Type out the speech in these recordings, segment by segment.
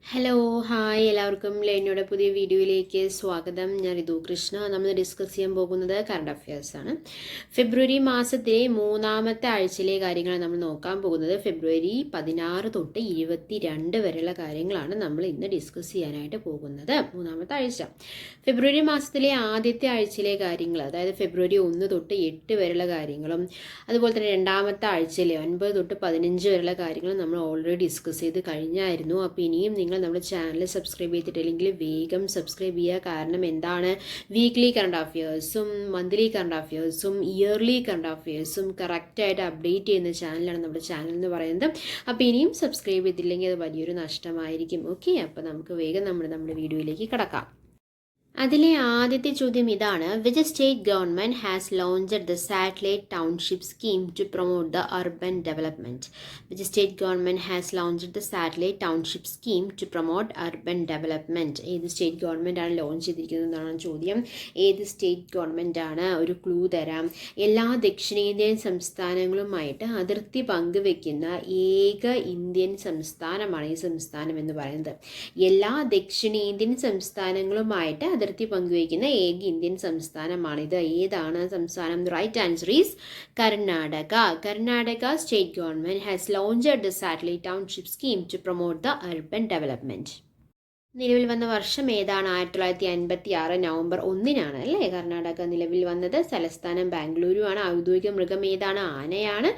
Hello hi എല്ലാവർക്കും ലേണിയുടെ പുതിയ വീഡിയോയിലേക്ക് സ്വാഗതം. ഞാൻ ഋതു കൃഷ്ണ. നമ്മൾ ഡിസ്കസ് ചെയ്യാൻ പോകുന്നത് കറണ്ട് അഫയേഴ്സ് ആണ്. ഫെബ്രുവരി മാസത്തിലെ മൂന്നാമത്തെ ആഴ്ചയിലെ കാര്യങ്ങളാണ് നമ്മൾ നോക്കാൻ പോകുന്നത്. ഫെബ്രുവരി 16 തൊട്ട് 22 വരെയുള്ള കാര്യങ്ങളാണ് നമ്മൾ ഇന്ന് ഡിസ്കസ് ചെയ്യാനായിട്ട് പോകുന്നത്. മൂന്നാമത്തെ ആഴ്ച ഫെബ്രുവരി മാസത്തിലെ ആദ്യത്തെ ആഴ്ചയിലെ കാര്യങ്ങൾ, അതായത് ഫെബ്രുവരി 1 തൊട്ട് 8 വരെയുള്ള കാര്യങ്ങളും അതുപോലെ തന്നെ രണ്ടാമത്തെ ആഴ്ചയിലെ 9 തൊട്ട് 15 വരെയുള്ള കാര്യങ്ങളും നമ്മൾ ഓൾറെഡി ഡിസ്കസ് ചെയ്ത് കഴിഞ്ഞായിരുന്നു. അപ്പോൾ ഇനിയും നിങ്ങൾ നമ്മുടെ ചാനൽ സബ്സ്ക്രൈബ് ചെയ്തിട്ടില്ലെങ്കിൽ വേഗം സബ്സ്ക്രൈബ് ചെയ്യുക. കാരണം എന്താണ്, വീക്ക്ലി കറണ്ട് അഫയേഴ്സും മന്ത്ലി കറണ്ട് അഫയേഴ്സും ഇയർലി കറണ്ട് അഫയേഴ്സും കറക്റ്റായിട്ട് അപ്ഡേറ്റ് ചെയ്യുന്ന ചാനലാണ് നമ്മുടെ ചാനൽ എന്ന് പറയുന്നത്. അപ്പോൾ ഇനിയും സബ്സ്ക്രൈബ് ചെയ്തില്ലെങ്കിൽ അത് വലിയൊരു നഷ്ടമായിരിക്കും. ഓക്കെ, അപ്പോൾ നമുക്ക് വേഗം നമ്മുടെ വീഡിയോയിലേക്ക് കടക്കാം. അതിലെ ആദ്യത്തെ ചോദ്യം ഇതാണ്: which state government has launched the satellite township scheme to promote the urban development? Which state government has launched the satellite township scheme to promote urban development? ഏത് സ്റ്റേറ്റ് ഗവൺമെൻറ് ആണ് ലോഞ്ച് ചെയ്തിരിക്കുന്നതെന്നാണ് ചോദ്യം. ഏത് സ്റ്റേറ്റ് ഗവൺമെൻറ് ആണ്? ഒരു clue തരാം. എല്ലാ ദക്ഷിണേന്ത്യൻ സംസ്ഥാനങ്ങളുമായിട്ട് അതിർത്തി പങ്കുവെക്കുന്ന ഏക ഇന്ത്യൻ സംസ്ഥാനമാണ് ഈ സംസ്ഥാനം എന്ന് പറയുന്നത്. എല്ലാ ദക്ഷിണേന്ത്യൻ സംസ്ഥാനങ്ങളുമായിട്ട് അതിർത്തി പങ്കുവയ്ക്കുന്ന ഏക ഇന്ത്യൻ സംസ്ഥാനമാണിത്. ഏതാണ് സംസ്ഥാനം? Right answer is Karnataka. Karnataka state government has launched the satellite township scheme to promote the urban development. നിലവിൽ വന്ന വർഷം ഏതാണ്? 1956 നവംബർ 1-നാണ് അല്ലേ കർണാടക നിലവിൽ വന്നത്. തലസ്ഥാനം ബാംഗ്ലൂരു ആണ്. ഔദ്യോഗിക മൃഗം ഏതാണ്? ആനയാണ്.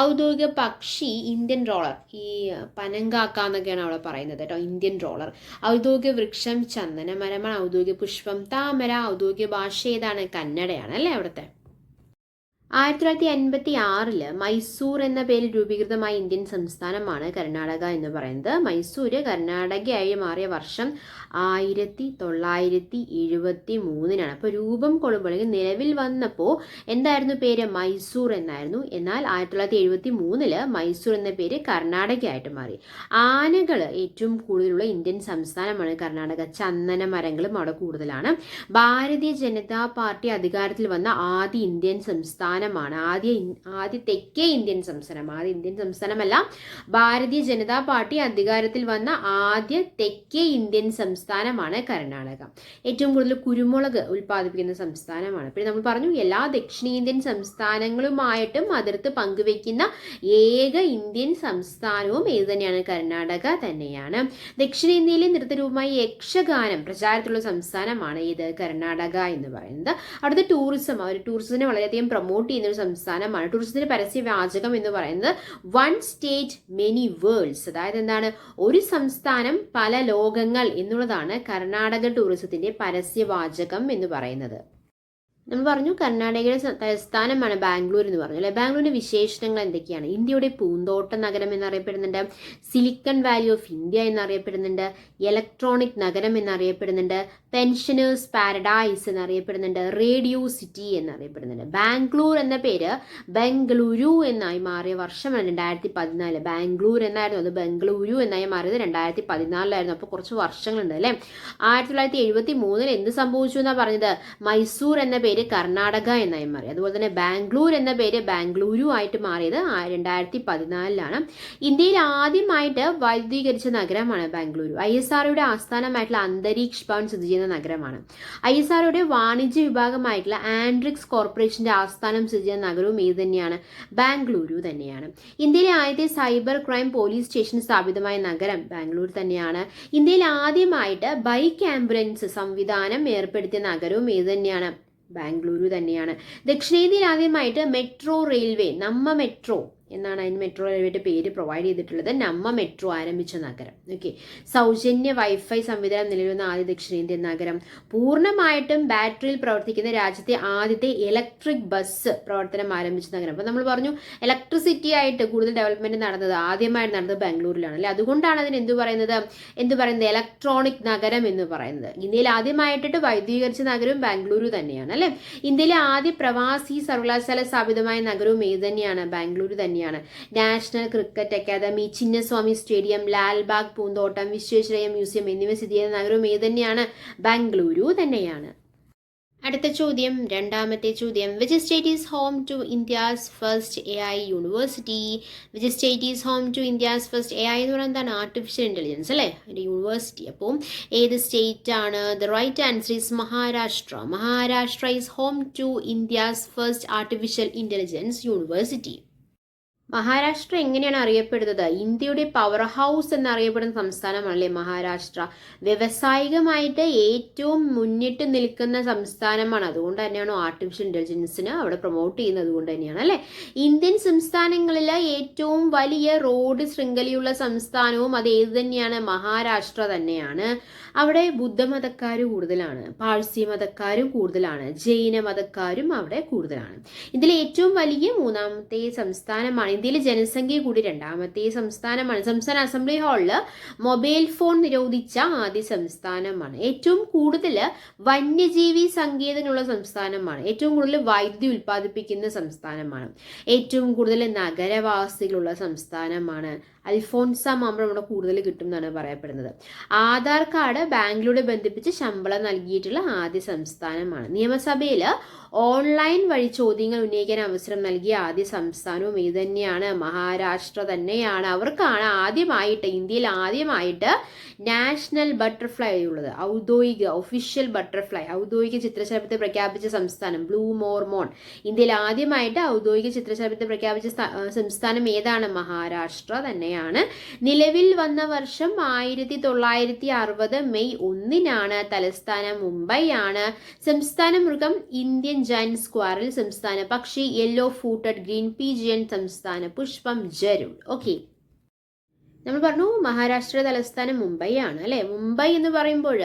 ഔദ്യോഗിക പക്ഷി ഇന്ത്യൻ റോളർ, ഈ പനങ്കാക്ക എന്നൊക്കെയാണ് അവിടെ പറയുന്നത് കേട്ടോ, ഇന്ത്യൻ റോളർ. ഔദ്യോഗിക വൃക്ഷം ചന്ദനമരമാണ്. ഔദ്യോഗിക പുഷ്പം താമര. ഔദ്യോഗിക ഭാഷ ഏതാണ്? കന്നഡയാണ് അല്ലേ അവിടുത്തെ. 1956 മൈസൂർ എന്ന പേരിൽ രൂപീകൃതമായ ഇന്ത്യൻ സംസ്ഥാനമാണ് കർണാടക എന്ന് പറയുന്നത്. മൈസൂര് കർണാടകയായി മാറിയ വർഷം 1973-നാണ്. അപ്പോൾ രൂപം കൊള്ളുമ്പോൾ അല്ലെങ്കിൽ നിലവിൽ വന്നപ്പോൾ എന്തായിരുന്നു പേര്? മൈസൂർ എന്നായിരുന്നു. എന്നാൽ 1973 മൈസൂർ എന്ന പേര് കർണാടകയായിട്ട് മാറി. ആനകൾ ഏറ്റവും കൂടുതലുള്ള ഇന്ത്യൻ സംസ്ഥാനമാണ് കർണാടക. ചന്ദന മരങ്ങളും അവിടെ കൂടുതലാണ്. ഭാരതീയ ജനതാ പാർട്ടി അധികാരത്തിൽ വന്ന ആദ്യ ഇന്ത്യൻ സംസ്ഥാനമാണ്. ആദ്യ തെക്കേ ഇന്ത്യൻ സംസ്ഥാനം. ആദ്യ ഇന്ത്യൻ സംസ്ഥാനമല്ല, ഭാരതീയ ജനതാ പാർട്ടി അധികാരത്തിൽ വന്ന ആദ്യ തെക്കേ ഇന്ത്യൻ സംസ്ഥാനമാണ് കർണാടക. ഏറ്റവും കൂടുതൽ കുരുമുളക് ഉൽപ്പാദിപ്പിക്കുന്ന സംസ്ഥാനമാണ്. പിന്നെ നമ്മൾ പറഞ്ഞു എല്ലാ ദക്ഷിണേന്ത്യൻ സംസ്ഥാനങ്ങളുമായിട്ടും അതിർത്തി പങ്കുവെക്കുന്ന ഏക ഇന്ത്യൻ സംസ്ഥാനവും ഏത് തന്നെയാണ്? കർണാടക തന്നെയാണ്. ദക്ഷിണേന്ത്യയിലെ നൃത്തരൂപമായി യക്ഷഗാനം പ്രചാരത്തിലുള്ള സംസ്ഥാനമാണ് ഇത് കർണാടക എന്ന് പറയുന്നത്. അവിടുത്തെ ടൂറിസം, അവർ ടൂറിസത്തിനെ വളരെയധികം പ്രൊമോട്ട് ചെയ്യുന്ന ഒരു സംസ്ഥാനമാണ്. ടൂറിസത്തിന്റെ പരസ്യവാചകം എന്ന് പറയുന്നത് വൺ സ്റ്റേറ്റ് മെനി വേൾഡ്സ്, അതായത് എന്താണ്, ഒരു സംസ്ഥാനം പല ലോകങ്ങൾ എന്നുള്ളതാണ് കർണാടക ടൂറിസത്തിന്റെ പരസ്യവാചകം എന്ന് പറയുന്നത്. നമ്മൾ പറഞ്ഞു കർണാടകയുടെ തലസ്ഥാനമാണ് ബാംഗ്ലൂർ എന്ന് പറഞ്ഞു അല്ലെ. ബാംഗ്ലൂരിന്റെ വിശേഷണങ്ങൾ എന്തൊക്കെയാണ്? ഇന്ത്യയുടെ പൂന്തോട്ട നഗരം എന്നറിയപ്പെടുന്നുണ്ട്. സിലിക്കൺ വാലി ഓഫ് ഇന്ത്യ എന്നറിയപ്പെടുന്നുണ്ട്. ഇലക്ട്രോണിക് നഗരം എന്നറിയപ്പെടുന്നുണ്ട്. പെൻഷനേഴ്സ് പാരഡൈസ് എന്നറിയപ്പെടുന്നുണ്ട്. റേഡിയോ സിറ്റി എന്നറിയപ്പെടുന്നുണ്ട്. ബാംഗ്ലൂർ എന്ന പേര് ബംഗളൂരു എന്നായി മാറിയ വർഷമാണ് 2014. ബാംഗ്ലൂർ എന്നായിരുന്നു, അത് ബംഗളൂരു എന്നായി മാറിയത് 2014 അപ്പോൾ കുറച്ച് വർഷങ്ങളുണ്ട് അല്ലേ. 1973 എന്ത് സംഭവിച്ചു എന്നാണ് പറഞ്ഞത്? മൈസൂർ എന്ന പേര് കർണാടക എന്നായി മാറി. അതുപോലെ തന്നെ ബാംഗ്ലൂർ എന്ന പേര് ബാംഗ്ലൂരു ആയിട്ട് മാറിയത് 2014. ഇന്ത്യയിൽ ആദ്യമായിട്ട് വൈദ്യുതീകരിച്ച നഗരമാണ് ബാംഗ്ലൂരു. ISROയുടെ ആസ്ഥാനമായിട്ടുള്ള അന്തരീക്ഷ് ഭവൻ സ്ഥിതി ചെയ്യുന്ന നഗരമാണ്. ISROയുടെ വാണിജ്യ വിഭാഗമായിട്ടുള്ള ആൻഡ്രിക്സ് കോർപ്പറേഷന്റെ ആസ്ഥാനം സ്ഥിതി ചെയ്യുന്ന നഗരവും ഏത് തന്നെയാണ്? ബാംഗ്ലൂരു തന്നെയാണ്. ഇന്ത്യയിലെ ആദ്യത്തെ സൈബർ ക്രൈം പോലീസ് സ്റ്റേഷൻ സ്ഥാപിതമായ നഗരം ബാംഗ്ലൂർ തന്നെയാണ്. ഇന്ത്യയിൽ ആദ്യമായിട്ട് ബൈക്ക് ആംബുലൻസ് സംവിധാനം ഏർപ്പെടുത്തിയ നഗരവും ഏത് തന്നെയാണ്? ബാംഗ്ലൂരു തന്നെയാണ്. ദക്ഷിണേന്ത്യയിൽ ആദ്യമായിട്ട് മെട്രോ റെയിൽവേ, നമ്മ മെട്രോ എന്നാണ് അതിന് മെട്രോ റെയിൽവേയുടെ പേര് പ്രൊവൈഡ് ചെയ്തിട്ടുള്ളത്, നമ്മ മെട്രോ ആരംഭിച്ച നഗരം. ഓക്കെ. സൗജന്യ വൈഫൈ സംവിധാനം നിലവിൽ വന്ന ആദ്യ ദക്ഷിണേന്ത്യൻ നഗരം. പൂർണ്ണമായിട്ടും ബാറ്ററിയിൽ പ്രവർത്തിക്കുന്ന രാജ്യത്തെ ആദ്യത്തെ ഇലക്ട്രിക് ബസ് പ്രവർത്തനം ആരംഭിച്ച നഗരം. അപ്പോൾ നമ്മൾ പറഞ്ഞു ഇലക്ട്രിസിറ്റി ആയിട്ട് കൂടുതൽ ഡെവലപ്മെന്റ് ആദ്യമായിട്ട് നടന്നത് ബാംഗ്ലൂരിലാണ് അല്ലെ. അതുകൊണ്ടാണ് അതിന് എന്ത് പറയുന്നത് ഇലക്ട്രോണിക് നഗരം എന്ന് പറയുന്നത്. ഇന്ത്യയിൽ ആദ്യമായിട്ടിട്ട് വൈദ്യുതീകരിച്ച നഗരവും ബാംഗ്ലൂരു തന്നെയാണ് അല്ലെ. ഇന്ത്യയിലെ ആദ്യ പ്രവാസി സർവകലാശാല സ്ഥാപിതമായ നഗരവും ഏത് തന്നെയാണ്? ബാംഗ്ലൂരു തന്നെയാണ്. National cricket academy, Chinnaswamy stadium, Lalbagh പൂന്തോട്ടം, വിശ്വേശ്വരയ്യ മ്യൂസിയം എന്നിവ സ്ഥിതി ചെയ്യുന്ന നഗരവും ഏത് തന്നെയാണ്? ബാംഗ്ലൂരു തന്നെയാണ്. അടുത്ത ചോദ്യം, രണ്ടാമത്തെ ചോദ്യം, which state is home to India's first AI university? Which state is home to India's first AI എന്ന് പറയുന്നത് എന്താണ്? ആർട്ടിഫിഷ്യൽ ഇൻ്റലിജൻസ് അല്ലേ, ഒരു യൂണിവേഴ്സിറ്റി. അപ്പോൾ ഏത് സ്റ്റേറ്റ് ആണ്? The right answer is Maharashtra. Maharashtra is home to India's first artificial intelligence university. Maharashtra എങ്ങനെയാണ് അറിയപ്പെടുന്നത്? ഇന്ത്യയുടെ പവർ ഹൗസ് എന്നറിയപ്പെടുന്ന സംസ്ഥാനമാണല്ലേ മഹാരാഷ്ട്ര. വ്യവസായികമായിട്ട് ഏറ്റവും മുന്നിട്ട് നിൽക്കുന്ന സംസ്ഥാനമാണ്. അതുകൊണ്ട് തന്നെയാണ് ആർട്ടിഫിഷ്യൽ ഇന്റലിജൻസിന് അവിടെ പ്രൊമോട്ട് ചെയ്യുന്നത്. അതുകൊണ്ട് തന്നെയാണ് അല്ലേ. ഇന്ത്യൻ സംസ്ഥാനങ്ങളിൽ ഏറ്റവും വലിയ റോഡ് ശൃംഖലയുള്ള സംസ്ഥാനവും അത് ഏത് തന്നെയാണ്? മഹാരാഷ്ട്ര തന്നെയാണ്. അവിടെ ബുദ്ധമതക്കാർ കൂടുതലാണ്, പാഴ്സി മതക്കാരും കൂടുതലാണ്, ജൈന മതക്കാരും അവിടെ കൂടുതലാണ്. ഇതിൽ ഏറ്റവും വലിയ മൂന്നാമത്തെ സംസ്ഥാനമാണ്. ഇന്ത്യയിലെ ജനസംഖ്യ കൂടി രണ്ടാമത്തെ സംസ്ഥാനമാണ്. സംസ്ഥാന അസംബ്ലി ഹാളിൽ മൊബൈൽ ഫോൺ നിരോധിച്ച ആദ്യ സംസ്ഥാനമാണ്. ഏറ്റവും കൂടുതൽ വന്യജീവി സങ്കേതങ്ങളുള്ള സംസ്ഥാനമാണ്. ഏറ്റവും കൂടുതൽ വൈദ്യുതി ഉൽപ്പാദിപ്പിക്കുന്ന സംസ്ഥാനമാണ്. ഏറ്റവും കൂടുതൽ നഗരവാസികളുള്ള സംസ്ഥാനമാണ്. അൽഫോൺസ മാമ്പഴം നമ്മുടെ കൂടുതൽ കിട്ടും എന്നാണ് പറയപ്പെടുന്നത്. ആധാർ കാർഡ് ബാങ്കിലൂടെ ബന്ധിപ്പിച്ച് ശമ്പളം നൽകിയിട്ടുള്ള ആദ്യ സംസ്ഥാനമാണ്. നിയമസഭയിൽ ഓൺലൈൻ വഴി ചോദ്യങ്ങൾ ഉന്നയിക്കാൻ അവസരം നൽകിയ ആദ്യ സംസ്ഥാനവും ഇത് തന്നെയാണ്, മഹാരാഷ്ട്ര തന്നെയാണ്. അവർക്കാണ് ആദ്യമായിട്ട്, ഇന്ത്യയിൽ ആദ്യമായിട്ട് നാഷണൽ ബട്ടർഫ്ലൈ ഉള്ളത്. ഒഫീഷ്യൽ ബട്ടർഫ്ലൈ, ഔദ്യോഗിക ചിത്രശലഭത്തെ പ്രഖ്യാപിച്ച സംസ്ഥാനം ബ്ലൂ മോർമോൺ. ഇന്ത്യയിൽ ആദ്യമായിട്ട് ഔദ്യോഗിക ചിത്രശലഭത്തെ പ്രഖ്യാപിച്ച സംസ്ഥാനം ഏതാണ്? മഹാരാഷ്ട്ര തന്നെയാണ്. നിലവിൽ വന്ന വർഷം 1960 മെയ് 1 തലസ്ഥാനം മുംബൈ ആണ്. സംസ്ഥാന മൃഗം ഇന്ത്യൻ ജൈന്റ് സ്ക്വാരൽ. സംസ്ഥാന പക്ഷി യെല്ലോ ഫൂട്ടഡ് ഗ്രീൻ പീജിയൻ. സംസ്ഥാന പുഷ്പം ജരുൾ. ഓക്കെ, നമ്മൾ പറഞ്ഞു മഹാരാഷ്ട്ര തലസ്ഥാനം മുംബൈ ആണ് അല്ലെ. മുംബൈ എന്ന് പറയുമ്പോൾ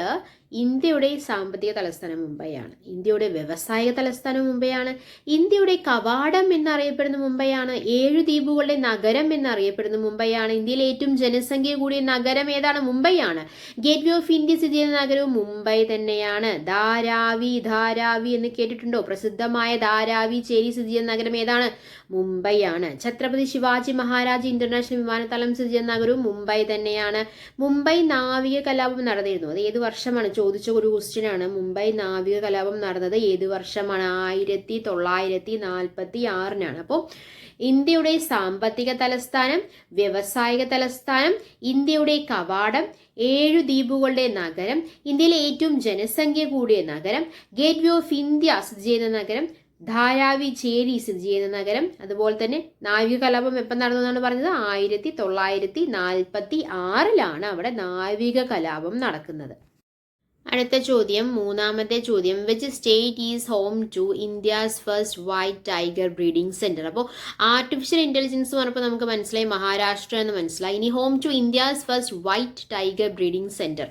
ഇന്ത്യയുടെ സാമ്പത്തിക തലസ്ഥാനം മുംബൈയാണ്. ഇന്ത്യയുടെ വ്യവസായിക തലസ്ഥാനം മുംബൈയാണ്. ഇന്ത്യയുടെ കവാടം എന്നറിയപ്പെടുന്ന മുംബൈയാണ്. 7 ദ്വീപുകളുടെ നഗരം എന്നറിയപ്പെടുന്ന മുംബൈയാണ്. ഇന്ത്യയിലെ ഏറ്റവും ജനസംഖ്യ കൂടിയ നഗരം ഏതാണ്? മുംബൈയാണ്. ഗേറ്റ് വേ ഓഫ് ഇന്ത്യ സ്ഥിതി ചെയ്യുന്ന നഗരവും മുംബൈ തന്നെയാണ്. ധാരാവി എന്ന് കേട്ടിട്ടുണ്ടോ? പ്രസിദ്ധമായ ധാരാവി ചേരി സ്ഥിതി ചെയ്യുന്ന നഗരം ഏതാണ്? മുംബൈ ആണ്. ഛത്രപതി ശിവാജി മഹാരാജ് ഇന്റർനാഷണൽ വിമാനത്താവളം സ്ഥിതി ചെയ്യുന്ന നഗരവും മുംബൈ തന്നെയാണ്. മുംബൈ നാവിക കലാപം നടന്നിരുന്നു. അത് ഏത് വർഷമാണ്? ചോദിച്ച ഒരു ക്വസ്റ്റ്യൻ ആണ്. മുംബൈ നാവിക കലാപം നടന്നത് ഏത് വർഷമാണ്? 1946. അപ്പോൾ ഇന്ത്യയുടെ സാമ്പത്തിക തലസ്ഥാനം, വ്യവസായിക തലസ്ഥാനം, ഇന്ത്യയുടെ കവാടം, 7 ദ്വീപുകളുടെ നഗരം, ഇന്ത്യയിലെ ഏറ്റവും ജനസംഖ്യ കൂടിയ നഗരം, ഗേറ്റ് വേ ഓഫ് ഇന്ത്യ സ്ഥിതി ചെയ്യുന്ന നഗരം, ധാരാവി ചേരി സ്ഥിതി ചെയ്യുന്ന നഗരം. അതുപോലെ തന്നെ നാവിക കലാപം എപ്പം നടന്നതെന്നാണ് പറഞ്ഞത്? 1946 അവിടെ നാവിക കലാപം നടക്കുന്നത്. അടുത്ത ചോദ്യം, മൂന്നാമത്തെ ചോദ്യം, which state is home to India's first white tiger breeding centre? അപ്പോൾ ആർട്ടിഫിഷ്യൽ ഇന്റലിജൻസ് പറഞ്ഞപ്പോൾ നമുക്ക് മനസ്സിലായി മഹാരാഷ്ട്ര എന്ന് മനസ്സിലായി. ഇനി home to India's first white tiger breeding centre.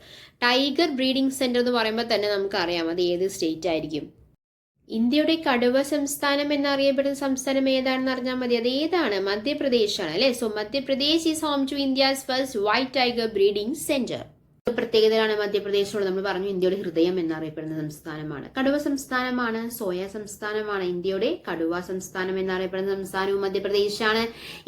Tiger breeding centre എന്ന് പറയുമ്പോൾ തന്നെ നമുക്കറിയാം അത് ഏത് സ്റ്റേറ്റ് ആയിരിക്കും. ഇന്ത്യയുടെ കടുവ സംസ്ഥാനം എന്നറിയപ്പെടുന്ന സംസ്ഥാനം ഏതാണെന്ന് അറിഞ്ഞാൽ മതി. അത് ഏതാണ്? മധ്യപ്രദേശാണ് അല്ലെ. So Madhya Pradesh is home to India's first white tiger breeding centre. പ്രത്യേകതയാണ് മധ്യപ്രദേശിനോട്. നമ്മൾ പറഞ്ഞു ഇന്ത്യയുടെ ഹൃദയം എന്നറിയപ്പെടുന്ന സംസ്ഥാനമാണ്. കടുവ സംസ്ഥാനമാണ്. സോയ സംസ്ഥാനമാണ്. ഇന്ത്യയുടെ കടുവ സംസ്ഥാനം എന്നറിയപ്പെടുന്ന സംസ്ഥാനവും മധ്യപ്രദേശാണ്.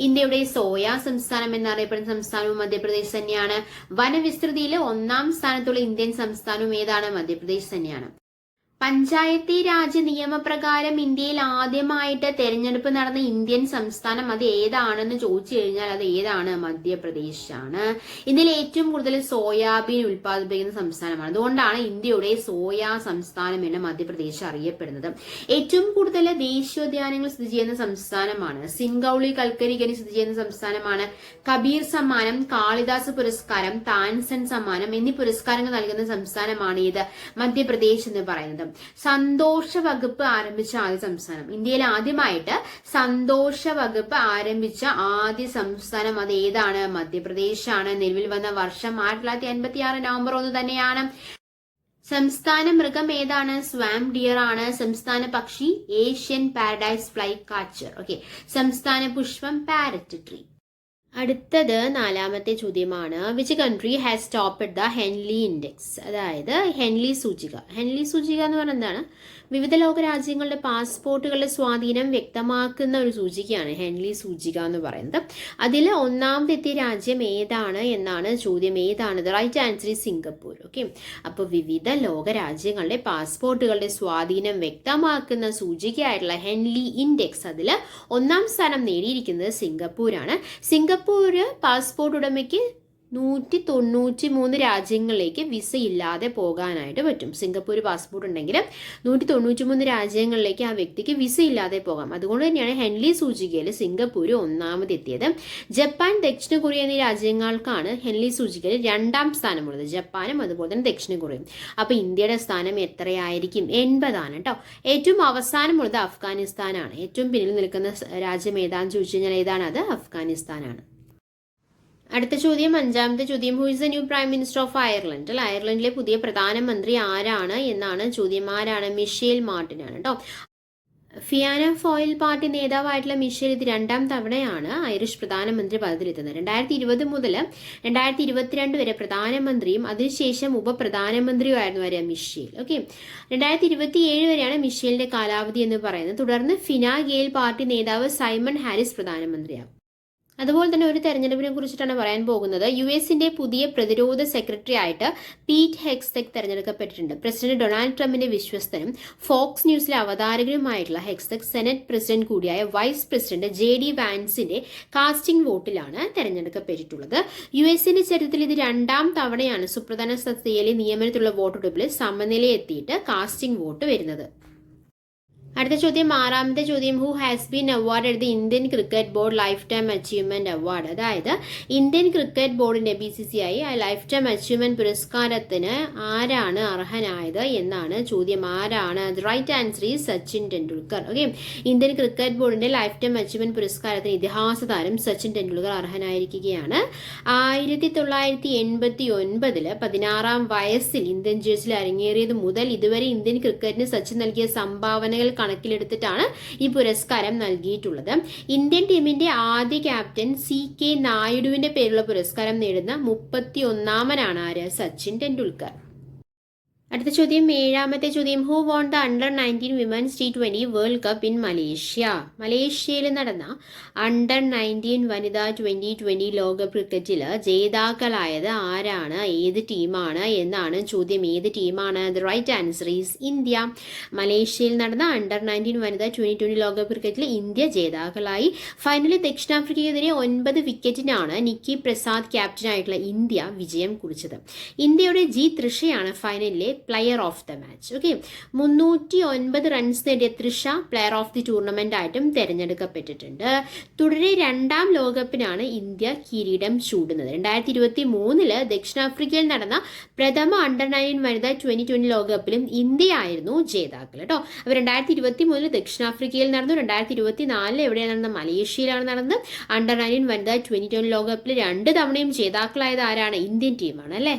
ഇന്ത്യയുടെ സോയ സംസ്ഥാനം എന്നറിയപ്പെടുന്ന സംസ്ഥാനവും മധ്യപ്രദേശ് തന്നെയാണ്. വനവിസ്തൃതിയിൽ 1ാം സ്ഥാനത്തുള്ള ഇന്ത്യൻ സംസ്ഥാനവും ഏതാണ്? മധ്യപ്രദേശ് തന്നെയാണ്. പഞ്ചായത്തി രാജ് നിയമപ്രകാരം ഇന്ത്യയിൽ ആദ്യമായിട്ട് തെരഞ്ഞെടുപ്പ് നടന്ന ഇന്ത്യൻ സംസ്ഥാനം അത് ഏതാണെന്ന് ചോദിച്ചു കഴിഞ്ഞാൽ അത് ഏതാണ്? മധ്യപ്രദേശാണ്. ഇന്ത്യയിൽ ഏറ്റവും കൂടുതൽ സോയാബീൻ ഉൽപ്പാദിപ്പിക്കുന്ന സംസ്ഥാനമാണ്. അതുകൊണ്ടാണ് ഇന്ത്യയുടെ സോയ സംസ്ഥാനം എന്ന് മധ്യപ്രദേശ് അറിയപ്പെടുന്നത്. ഏറ്റവും കൂടുതൽ ദേശീയോദ്യാനങ്ങൾ സ്ഥിതി ചെയ്യുന്ന സംസ്ഥാനമാണ്. സിംഗൌളി കൽക്കരി ഖനി സ്ഥിതി ചെയ്യുന്ന സംസ്ഥാനമാണ്. കബീർ സമ്മാനം, കാളിദാസ് പുരസ്കാരം, താൻസൻ സമ്മാനം എന്നീ പുരസ്കാരങ്ങൾ നൽകുന്ന സംസ്ഥാനമാണ് ഇത് മധ്യപ്രദേശ് എന്ന് പറയുന്നത്. സന്തോഷ വകുപ്പ് ആരംഭിച്ച ആദ്യ സംസ്ഥാനം. ഇന്ത്യയിൽ ആദ്യമായിട്ട് സന്തോഷ വകുപ്പ് ആരംഭിച്ച ആദ്യ സംസ്ഥാനം അത് ഏതാണ്? മധ്യപ്രദേശാണ്. നിലവിൽ വന്ന വർഷം 1956 നവംബർ 1 തന്നെയാണ്. സംസ്ഥാന മൃഗം ഏതാണ്? സ്വാം ഡിയർ ആണ്. സംസ്ഥാന പക്ഷി Asian paradise flycatcher. Okay. സംസ്ഥാന പുഷ്പം പാരറ്റ് ട്രീ. അടുത്തത് 4ാമത്തെ ചോദ്യമാണ്. Which country has topped the Henley index? അതായത് ഹെൻലി സൂചിക. ഹെൻലി സൂചിക എന്ന് പറയുന്നത് എന്താണ്? വിവിധ ലോക രാജ്യങ്ങളുടെ പാസ്പോർട്ടുകളുടെ സ്വാധീനം വ്യക്തമാക്കുന്ന ഒരു സൂചികയാണ് ഹെൻലി സൂചിക എന്ന് പറയുന്നത്. അതിൽ ഒന്നാമതെത്തിയ രാജ്യം ഏതാണ് എന്നാണ് ചോദ്യം. ഏതാണ്? Right answer is Singapore. Okay, അപ്പോൾ വിവിധ ലോക രാജ്യങ്ങളുടെ പാസ്പോർട്ടുകളുടെ സ്വാധീനം വ്യക്തമാക്കുന്ന സൂചികയായിട്ടുള്ള ഹെൻലി ഇൻഡെക്സ് അതിൽ 1ാം സ്ഥാനം നേടിയിരിക്കുന്നത് സിംഗപ്പൂരാണ്. സിംഗപ്പൂർ പാസ്പോർട്ട് ഉടമയ്ക്ക് 193 രാജ്യങ്ങളിലേക്ക് വിസ ഇല്ലാതെ പോകാനായിട്ട് പറ്റും. സിംഗപ്പൂർ പാസ്പോർട്ട് ഉണ്ടെങ്കിൽ 193 രാജ്യങ്ങളിലേക്ക് ആ വ്യക്തിക്ക് വിസ ഇല്ലാതെ പോകാം. അതുകൊണ്ട് തന്നെയാണ് ഹെൻലി സൂചികയിൽ സിംഗപ്പൂർ 1ാമതെത്തിയത്. ജപ്പാൻ, ദക്ഷിണ കൊറിയ എന്നീ രാജ്യങ്ങൾക്കാണ് ഹെൻലി സൂചികയിൽ 2ാം സ്ഥാനമുള്ളത്. ജപ്പാനും അതുപോലെ തന്നെ ദക്ഷിണ കൊറിയയും. അപ്പോൾ ഇന്ത്യയുടെ സ്ഥാനം എത്രയായിരിക്കും? 80 കേട്ടോ. ഏറ്റവും അവസാനമുള്ളത് അഫ്ഗാനിസ്ഥാനാണ്. ഏറ്റവും പിന്നിൽ നിൽക്കുന്ന രാജ്യം ഏതാണെന്ന് ചോദിച്ചു കഴിഞ്ഞാൽ ഏതാണ്? അത് അഫ്ഗാനിസ്ഥാനാണ്. അടുത്ത ചോദ്യം, 5ാമത്തെ ചോദ്യം. Who is the new prime minister of Ireland? അയർലൻഡിലെ പുതിയ പ്രധാനമന്ത്രി ആരാണ് എന്നാണ് ചോദ്യം. ആരാണ്? മിഷേൽ മാർട്ടിൻ ആണ് കേട്ടോ. ഫിയാന ഫോയിൽ പാർട്ടി നേതാവായിട്ടുള്ള മിഷേൽ ഇത് 2ാം തവണയാണ് ഐറിഷ് പ്രധാനമന്ത്രി പദത്തിലെത്തുന്നത്. 2020 മുതൽ 2022 വരെ പ്രധാനമന്ത്രിയും അതിനുശേഷം ഉപപ്രധാനമന്ത്രിയുമായിരുന്നു ആര്യ? മിഷേൽ. ഓക്കെ, 2027 വരെയാണ് മിഷേലിന്റെ കാലാവധി എന്ന് പറയുന്നത്. തുടർന്ന് ഫിന ഗെയിൽ പാർട്ടി നേതാവ് സൈമൺ ഹാരിസ് പ്രധാനമന്ത്രിയാകും. അതുപോലെ തന്നെ ഒരു തെരഞ്ഞെടുപ്പിനെ കുറിച്ചിട്ടാണ് പറയാൻ പോകുന്നത്. US പുതിയ പ്രതിരോധ സെക്രട്ടറി ആയിട്ട് പീറ്റ് ഹെക്സ്തെക് തെരഞ്ഞെടുക്കപ്പെട്ടിട്ടുണ്ട്. പ്രസിഡന്റ് ഡൊണാൾഡ് ട്രംപിന്റെ വിശ്വസ്തനും ഫോക്സ് ന്യൂസിലെ അവതാരകനുമായിട്ടുള്ള ഹെക്സ്തെക് സെനറ്റ് പ്രസിഡന്റ് കൂടിയായ വൈസ് പ്രസിഡന്റ് JD വാൻസിന്റെ കാസ്റ്റിംഗ് വോട്ടിലാണ് തെരഞ്ഞെടുക്കപ്പെട്ടിട്ടുള്ളത്. US ചരിത്രത്തിൽ ഇത് 2ാം തവണയാണ് സുപ്രധാന തസ്തികയിലെ നിയമനത്തിലുള്ള വോട്ടെടുപ്പിൽ സമനിലയെത്തിയിട്ട് കാസ്റ്റിംഗ് വോട്ട് വരുന്നത്. അടുത്ത ചോദ്യം, 6ാമത്തെ ചോദ്യം. Who has been awarded the Indian cricket board lifetime achievement award? അതായത് ഇന്ത്യൻ ക്രിക്കറ്റ് ബോർഡിന്റെ BCCI ലൈഫ് ടൈം അച്ചീവ്മെന്റ് പുരസ്കാരത്തിന് ആരാണ് അർഹനായത് എന്നാണ് ചോദ്യം. ആരാണ്? Right answer is Sachin Tendulkar. Okay, Indian cricket ബോർഡിന്റെ ലൈഫ് ടൈം അച്ചീവ്മെന്റ് പുരസ്കാരത്തിന് ഇതിഹാസ താരം സച്ചിൻ ടെണ്ടുൽക്കർ അർഹനായിരിക്കുകയാണ്. 1989 16ാം വയസ്സിൽ ഇന്ത്യൻ ജേഴ്സിയിൽ അരങ്ങേറിയത് മുതൽ ഇതുവരെ ഇന്ത്യൻ ക്രിക്കറ്റിന് സച്ചിൻ നൽകിയ സംഭാവനകൾ കണക്കിലെടുത്തിട്ടാണ് ഈ പുരസ്കാരം നൽകിയിട്ടുള്ളത്. ഇന്ത്യൻ ടീമിന്റെ ആദ്യ ക്യാപ്റ്റൻ CK നായിഡുവിന്റെ പേരുള്ള പുരസ്കാരം നേടുന്ന 31ാമനാണ് ആര്? സച്ചിൻ ടെണ്ടുൽക്കർ. അടുത്ത ചോദ്യം, 7ാമത്തെ ചോദ്യം. ഹു വോൺ ദ അണ്ടർ-19 women's T20 world cup in Malaysia? മലേഷ്യയിൽ നടന്ന അണ്ടർ-19 വനിതാ 2020 ലോകകപ്പ് ക്രിക്കറ്റിൽ ജേതാക്കളായത് ആരാണ്? ഏത് ടീമാണ് എന്നാണ് ചോദ്യം. ഏത് ടീമാണ്? The right answer is India. മലേഷ്യയിൽ നടന്ന അണ്ടർ-19 വനിതാ 2020 ലോകകപ്പ് ക്രിക്കറ്റിൽ ഇന്ത്യ ജേതാക്കളായി. ഫൈനലിൽ ദക്ഷിണാഫ്രിക്കയ്ക്കെതിരെ 9 വിക്കറ്റിനാണ് നിക്കി പ്രസാദ് ക്യാപ്റ്റനായിട്ടുള്ള ഇന്ത്യ വിജയം കുറിച്ചത്. ഇന്ത്യയുടെ G തൃഷയാണ് ഫൈനലിലെ player of the match. Okay, 309 runs നേടിയ Trisha player of the tournament ആയിട്ടും തെരഞ്ഞെടുക്കപ്പെട്ടിട്ടുണ്ട്. തുടരെ 2ാം ലോകകപ്പിനാണ് ഇന്ത്യ കിരീടം ചൂടുന്നത്. 2023 ദക്ഷിണാഫ്രിക്കയിൽ നടന്ന പ്രഥമ അണ്ടർ-19 വനിതാ 2020 ലോകകപ്പിലും ഇന്ത്യയായിരുന്നു ജേതാക്കൾ കേട്ടോ. അപ്പോൾ 2023 ദക്ഷിണാഫ്രിക്കയിൽ നടന്നു. 2024 എവിടെയാണ് നടന്നത്? മലേഷ്യയിലാണ് നടന്നത്. അണ്ടർ-19 വനിതാ 2020 ലോകകപ്പിൽ 2 തവണയും ജേതാക്കളായത് ആരാണ്? ഇന്ത്യൻ ടീമാണ് അല്ലേ.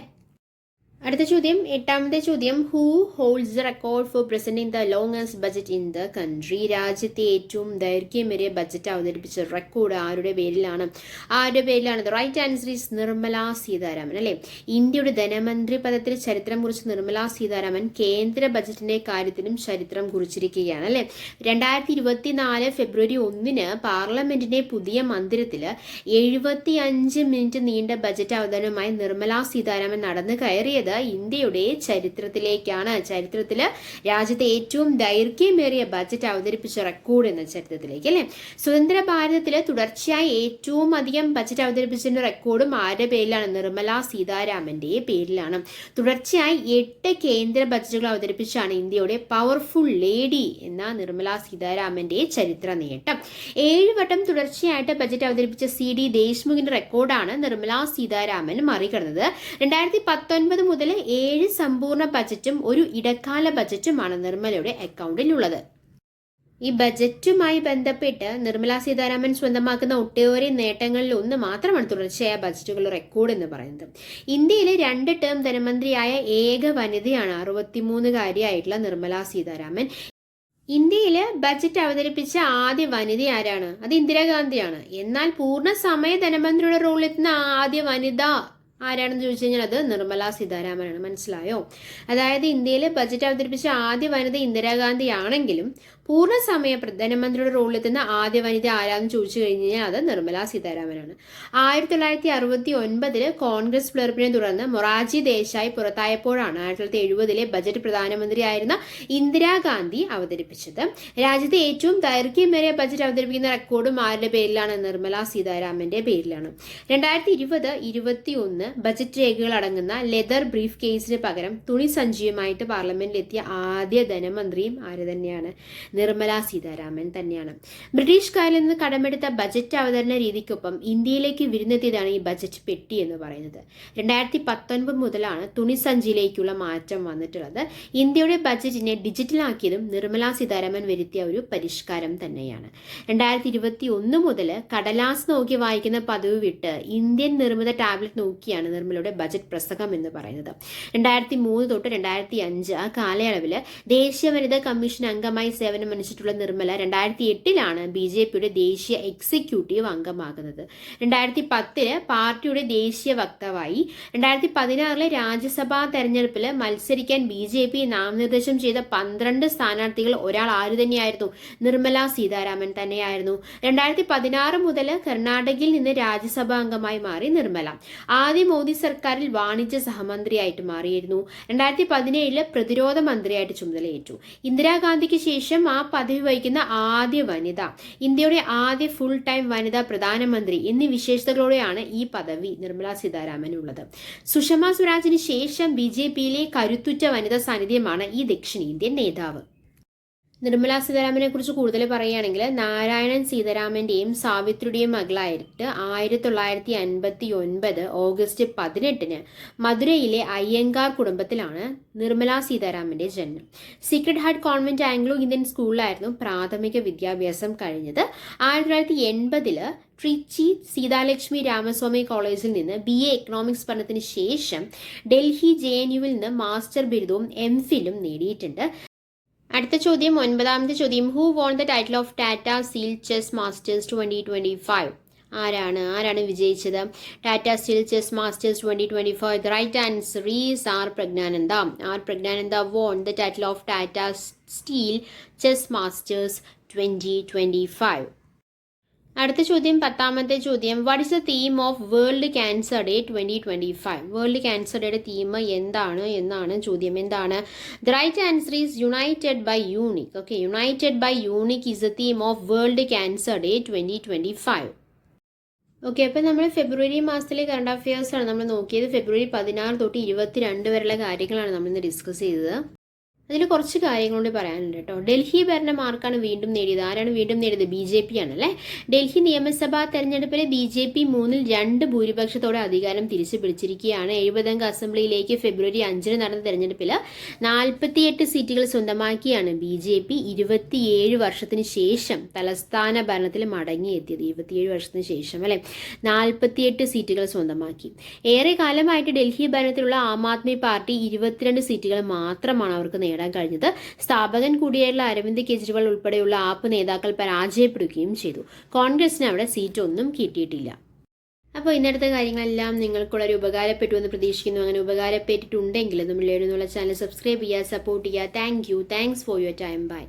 അടുത്ത ചോദ്യം, 8ാമത്തെ ചോദ്യം. Who holds the record for presenting the longest budget in the country? രാജ്യത്തെ ഏറ്റവും ദൈർഘ്യമേറിയ ബജറ്റ് അവതരിപ്പിച്ച റെക്കോർഡ് ആരുടെ പേരിലാണ്? The right answer is Nirmala Sitharaman അല്ലേ. ഇന്ത്യയുടെ ധനമന്ത്രി പദത്തിൽ ചരിത്രം കുറിച്ച നിർമ്മല സീതാരാമൻ കേന്ദ്ര ബജറ്റിന്റെ കാര്യത്തിലും ചരിത്രം കുറിച്ചിരിക്കുകയാണ് അല്ലേ. 2024 ഫെബ്രുവരി 1 പാർലമെന്റിന്റെ പുതിയ മന്ദിരത്തിൽ 75 മിനിറ്റ് നീണ്ട ബജറ്റ് അവതരണവുമായി നിർമ്മല സീതാരാമൻ നടന്നു കയറിയത് ഇന്ത്യയുടെ ചരിത്രത്തിലേക്കാണ്. ചരിത്രത്തില് രാജ്യത്തെ ഏറ്റവും ദൈർഘ്യമേറിയ ബജറ്റ് അവതരിപ്പിച്ച റെക്കോർഡ് എന്ന ചരിത്രത്തിലേക്ക് അല്ലെ. സ്വതന്ത്ര ഭാരതത്തില് തുടർച്ചയായി ഏറ്റവും അധികം ബജറ്റ് അവതരിപ്പിച്ച റെക്കോർഡും ആരുടെ പേരിലാണ്? നിർമ്മല സീതാരാമന്റെ പേരിലാണ്. തുടർച്ചയായി 8 കേന്ദ്ര ബജറ്റുകൾ അവതരിപ്പിച്ചാണ് ഇന്ത്യയുടെ പവർഫുൾ ലേഡി എന്ന നിർമ്മല സീതാരാമന്റെ ചരിത്ര നേട്ടം. 7 വട്ടം തുടർച്ചയായിട്ട് ബജറ്റ് അവതരിപ്പിച്ച CD ദേശ്മുഖിന്റെ റെക്കോർഡാണ് നിർമ്മല സീതാരാമൻ മറികടന്നത്. 2019 മുതൽ 7 സമ്പൂർണ്ണ ബജറ്റും ഒരു ഇടക്കാല ബജറ്റുമാണ് നിർമ്മലയുടെ അക്കൗണ്ടിലുള്ളത്. ഈ ബജറ്റുമായി ബന്ധപ്പെട്ട് നിർമ്മല സീതാരാമൻ സ്വന്തമാക്കുന്ന ഒട്ടേറെ നേട്ടങ്ങളിൽ ഒന്ന് മാത്രമാണ് തുടർച്ചയായ ബജറ്റുകളുടെ റെക്കോർഡ് എന്ന് പറയുന്നത്. ഇന്ത്യയിലെ 2 ടേം ധനമന്ത്രിയായ ഏക വനിതയാണ് 63-കാരിയായിട്ടുള്ള നിർമ്മല സീതാരാമൻ. ഇന്ത്യയിൽ ബജറ്റ് അവതരിപ്പിച്ച ആദ്യ വനിത ആരാണ്? അത് ഇന്ദിരാഗാന്ധിയാണ്. എന്നാൽ പൂർണ്ണ സമയ ധനമന്ത്രിയുടെ റോളിലെത്തുന്ന ആദ്യ വനിത ആരാണെന്ന് ചോദിച്ചു കഴിഞ്ഞാൽ അത് നിർമ്മല സീതാരാമനാണ്. മനസ്സിലായോ? അതായത് ഇന്ത്യയിൽ ബജറ്റ് അവതരിപ്പിച്ച ആദ്യ വനിത ഇന്ദിരാഗാന്ധി ആണെങ്കിലും പൂർണ്ണ സമയ ധനമന്ത്രിയുടെ റോളിലെത്തുന്ന ആദ്യ വനിത ആരാന്ന് ചോദിച്ചു കഴിഞ്ഞാൽ അത് നിർമ്മല സീതാരാമനാണ്. 1969 കോൺഗ്രസ് പിളർപ്പിനെ തുടർന്ന് മൊറാർജി ദേശായി പുറത്തായപ്പോഴാണ് 1970 ബജറ്റ് പ്രധാനമന്ത്രിയായിരുന്ന ഇന്ദിരാഗാന്ധി അവതരിപ്പിച്ചത്. രാജ്യത്തെ ഏറ്റവും ദൈർഘ്യമേറിയ ബജറ്റ് അവതരിപ്പിക്കുന്ന റെക്കോർഡും ആരുടെ പേരിലാണ്? നിർമ്മല സീതാരാമന്റെ പേരിലാണ്. 2020-21 ബജറ്റ് രേഖകൾ അടങ്ങുന്ന ലെതർ ബ്രീഫ് കേസിന് പകരം തുണി സഞ്ചിയുമായിട്ട് പാർലമെന്റിലെത്തിയ ആദ്യ ധനമന്ത്രിയും ആര് തന്നെയാണ്? നിർമ്മല സീതാരാമൻ തന്നെയാണ്. ബ്രിട്ടീഷുകാരിൽ നിന്ന് കടമെടുത്ത ബജറ്റ് അവതരണ രീതിക്കൊപ്പം ഇന്ത്യയിലേക്ക് വിരുന്നെത്തിയതാണ് ഈ ബജറ്റ് പെട്ടി എന്ന് പറയുന്നത്. 2019 മുതലാണ് തുണി സഞ്ചിയിലേക്കുള്ള മാറ്റം വന്നിട്ടുള്ളത്. ഇന്ത്യയുടെ ബജറ്റിനെ ഡിജിറ്റലാക്കിയതും നിർമ്മല സീതാരാമൻ വരുത്തിയ ഒരു പരിഷ്കാരം തന്നെയാണ്. 2021 മുതൽ കടലാസ് നോക്കി വായിക്കുന്ന പതിവ് വിട്ട് ഇന്ത്യൻ നിർമ്മിത ടാബ്ലറ്റ് നോക്കിയാണ് നിർമ്മലയുടെ ബജറ്റ് പ്രസംഗം എന്ന് പറയുന്നത്. 2003 തൊട്ട് 2005 ആ കാലയളവിൽ ദേശീയ വനിതാ കമ്മീഷൻ അംഗമായി സേവനമനുഷ്ഠിച്ചിട്ടുള്ള നിർമ്മല 2008 BJPയുടെ ദേശീയ എക്സിക്യൂട്ടീവ് അംഗമാകുന്നത്. 2010 പാർട്ടിയുടെ ദേശീയ വക്താവായി. 2016 രാജ്യസഭാ തെരഞ്ഞെടുപ്പിൽ മത്സരിക്കാൻ BJP നാമനിർദ്ദേശം ചെയ്ത 12 സ്ഥാനാർത്ഥികൾ ഒരാൾ ആര് തന്നെയായിരുന്നു? നിർമ്മല സീതാരാമൻ തന്നെയായിരുന്നു. 2016 മുതൽ കർണാടകയിൽ നിന്ന് രാജ്യസഭാ അംഗമായി മാറി നിർമ്മല. ആദ്യ മോദി സർക്കാരിൽ വാണിജ്യ സഹമന്ത്രിയായിട്ട് മാറിയിരുന്നു. 2017 പ്രതിരോധ മന്ത്രിയായിട്ട് ചുമതലയേറ്റു. ഇന്ദിരാഗാന്ധിക്ക് ശേഷം ആ പദവി വഹിക്കുന്ന ആദ്യ വനിത, ഇന്ത്യയുടെ ആദ്യ ഫുൾ ടൈം വനിതാ പ്രധാനമന്ത്രി എന്നീ വിശേഷതകളോടെയാണ് ഈ പദവി നിർമ്മല സീതാരാമനുള്ളത്. സുഷമ സ്വരാജിന് ശേഷം BJPയിലെ കരുത്തുറ്റ വനിതാ സാന്നിധ്യമാണ് ഈ ദക്ഷിണേന്ത്യൻ നേതാവ്. നിർമ്മല സീതാരാമനെ കുറിച്ച് കൂടുതൽ പറയുകയാണെങ്കിൽ നാരായണൻ സീതാരാമന്റെയും സാവിത്രിയുടെയും മകളായിട്ട് 1959 ഓഗസ്റ്റ് 18 മധുരയിലെ അയ്യങ്കാർ കുടുംബത്തിലാണ് നിർമ്മല സീതാരാമന്റെ ജന്മം. Secret Heart Convent Anglo Indian സ്കൂളിലായിരുന്നു പ്രാഥമിക വിദ്യാഭ്യാസം കഴിഞ്ഞത്. 1980 ട്രിച്ചി സീതാലക്ഷ്മി രാമസ്വാമി കോളേജിൽ നിന്ന് BA എക്കണോമിക്സ് പഠനത്തിന് ശേഷം ഡൽഹി JNUവിൽ നിന്ന് മാസ്റ്റർ ബിരുദവും MPhilഉം നേടിയിട്ടുണ്ട്. അടുത്ത ചോദ്യം, 9ാമത്തെ ചോദ്യം, who won the title of Tata steel chess masters 2025? ആരാണ് വിജയിച്ചത്? Tata steel chess masters 2025. The right answer is R. Pragnananda. R. Pragnananda won the title of Tata Steel Chess Masters 2025. അടുത്ത ചോദ്യം, 10ാമത്തെ ചോദ്യം, what is the theme of world cancer day 2025? World cancer ഡേയുടെ theme എന്താണ് എന്നാണ് ചോദ്യം. എന്താണ്? The right answer is united by unique. Okay, united by unique is the theme of world cancer day 2025. Okay, അപ്പം നമ്മൾ ഫെബ്രുവരി മാസത്തിലെ കറണ്ട് അഫയേഴ്സാണ് നമ്മൾ നോക്കിയത്. ഫെബ്രുവരി 16 തൊട്ട് 22 വരെയുള്ള കാര്യങ്ങളാണ് നമ്മളിന്ന് ഡിസ്കസ് ചെയ്തത്. അതിൽ കുറച്ച് കാര്യങ്ങളോട് പറയാനുണ്ട് കേട്ടോ. ഡൽഹി ഭരണം ആർക്കാണ് വീണ്ടും നേടിയത്? ആരാണ് വീണ്ടും നേടിയത്? BJP ആണല്ലേ. ഡൽഹി നിയമസഭാ തെരഞ്ഞെടുപ്പിൽ BJP 3-2 ഭൂരിപക്ഷത്തോടെ അധികാരം തിരിച്ചു പിടിച്ചിരിക്കുകയാണ്. 70 അംഗ അസംബ്ലിയിലേക്ക് ഫെബ്രുവരി 5 നടന്ന തെരഞ്ഞെടുപ്പിൽ 48 സീറ്റുകൾ സ്വന്തമാക്കിയാണ് BJP 27 വർഷത്തിന് ശേഷം തലസ്ഥാന ഭരണത്തിൽ മടങ്ങിയെത്തിയത്. 27 വർഷത്തിന് ശേഷം അല്ലെ, 48 സീറ്റുകൾ സ്വന്തമാക്കി. ഏറെ കാലമായിട്ട് ഡൽഹി ഭരണത്തിലുള്ള ആം ആദ്മി പാർട്ടി 22 സീറ്റുകൾ മാത്രമാണ് അവർക്ക് നേടാൻ കഴിഞ്ഞത്. സ്ഥാപകൻ കൂടിയായുള്ള അരവിന്ദ് കെജ്രിവാൾ ഉൾപ്പെടെയുള്ള ആപ്പ് നേതാക്കൾ പരാജയപ്പെടുകയും ചെയ്തു. കോൺഗ്രസിന് അവിടെ സീറ്റൊന്നും കിട്ടിയിട്ടില്ല. അപ്പോൾ ഇന്നത്തെ കാര്യങ്ങളെല്ലാം നിങ്ങൾക്കുള്ളൊരു ഉപകാരപ്പെട്ടു എന്ന് പ്രതീക്ഷിക്കുന്നു. അങ്ങനെ ഉപകാരപ്പെട്ടിട്ടുണ്ടെങ്കിൽ നമ്മൾ ചാനൽ സബ്സ്ക്രൈബ് ചെയ്യുക, സപ്പോർട്ട് ചെയ്യുക. Thanks for your time. By.